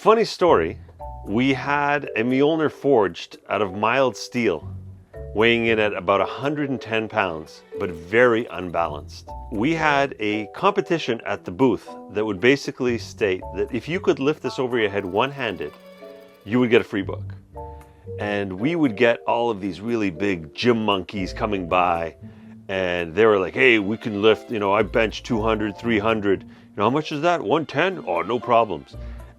Funny story, we had a Mjolnir forged out of mild steel, weighing in at about 110 pounds, but very unbalanced. We had a competition at the booth that would basically state that if you could lift this over your head one-handed, you would get a free book. And we would get all of these really big gym monkeys coming by, and they were like, hey, we can lift, I bench 200, 300. How much is that? 110? Oh, no problems.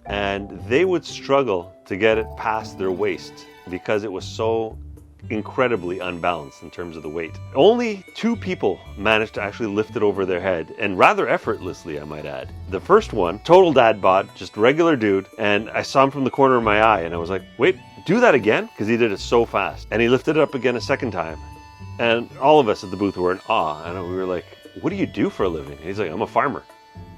And they would struggle to get it past their waist because it was so incredibly unbalanced in terms of the weight. Only 2 people managed to actually lift it over their head, and rather effortlessly, I might add. The first one, total dad bod, just regular dude, and I saw him from the corner of my eye, and I was like, wait, do that again? Because he did it so fast. And he lifted it up again a second time, and all of us at the booth were in awe, and we were like, what do you do for a living? And he's like, I'm a farmer.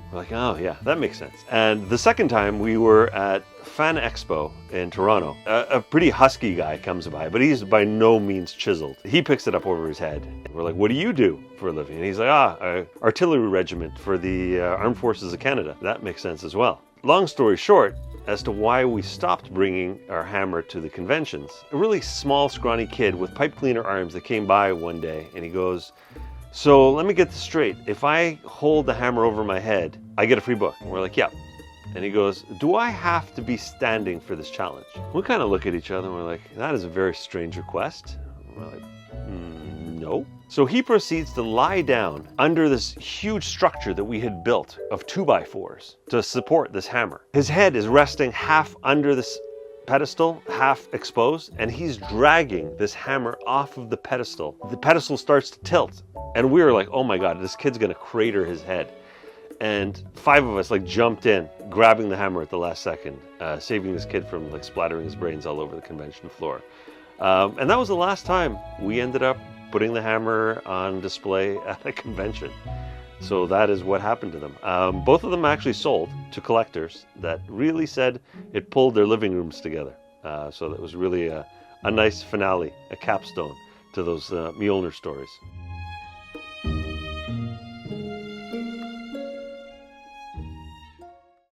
We're like, oh yeah, that makes sense. And the second time we were at Fan Expo in Toronto. A pretty husky guy comes by, but he's by no means chiseled. He picks it up over his head. We're like, what do you do for a living? And he's like, artillery regiment for the Armed Forces of Canada. That makes sense as well. Long story short, as to why we stopped bringing our hammer to the conventions, a really small, scrawny kid with pipe cleaner arms that came by one day, and he goes, so let me get this straight. If I hold the hammer over my head, I get a free book. And we're like, yeah. And he goes, do I have to be standing for this challenge? We kind of look at each other and we're like, that is a very strange request. And we're like, no. So he proceeds to lie down under this huge structure that we had built of 2x4s to support this hammer. His head is resting half under this pedestal, half exposed, and he's dragging this hammer off of the pedestal. The pedestal starts to tilt, and we were like, oh my God, this kid's gonna crater his head. And 5 of us jumped in, grabbing the hammer at the last second, saving this kid from splattering his brains all over the convention floor. And that was the last time we ended up putting the hammer on display at a convention. So that is what happened to them. Both of them actually sold to collectors that really said it pulled their living rooms together. So that was really a nice finale, a capstone to those Mjolnir stories.